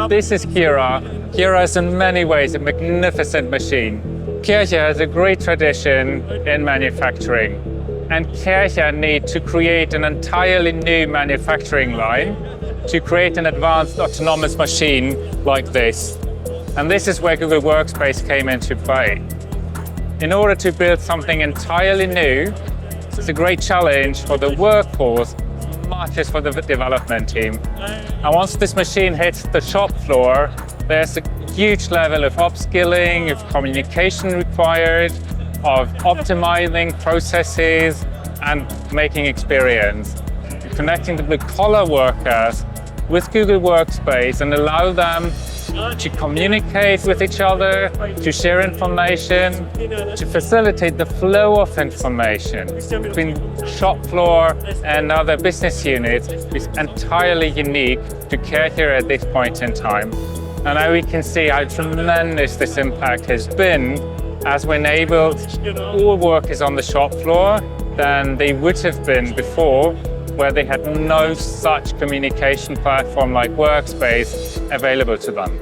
This is Kärcher. Kärcher is in many ways a magnificent machine. Kärcher has a great tradition in manufacturing, and Kärcher need to create an entirely new manufacturing line to create an advanced autonomous machine like this. And this is where Google Workspace came into play. In order to build something entirely new, it's a great challenge for the workforce, much as for the development team. And once this machine hits the shop floor, there's a huge level of upskilling, of communication required, of optimizing processes and making experience. Connecting the blue-collar workers with Google Workspace and allow them to communicate with each other, to share information, to facilitate the flow of information between shop floor and other business units is entirely unique to Kärcher at this point in time. And now we can see how tremendous this impact has been as we enabled all workers on the shop floor than they would have been before, where they had no such communication platform like Workspace available to them.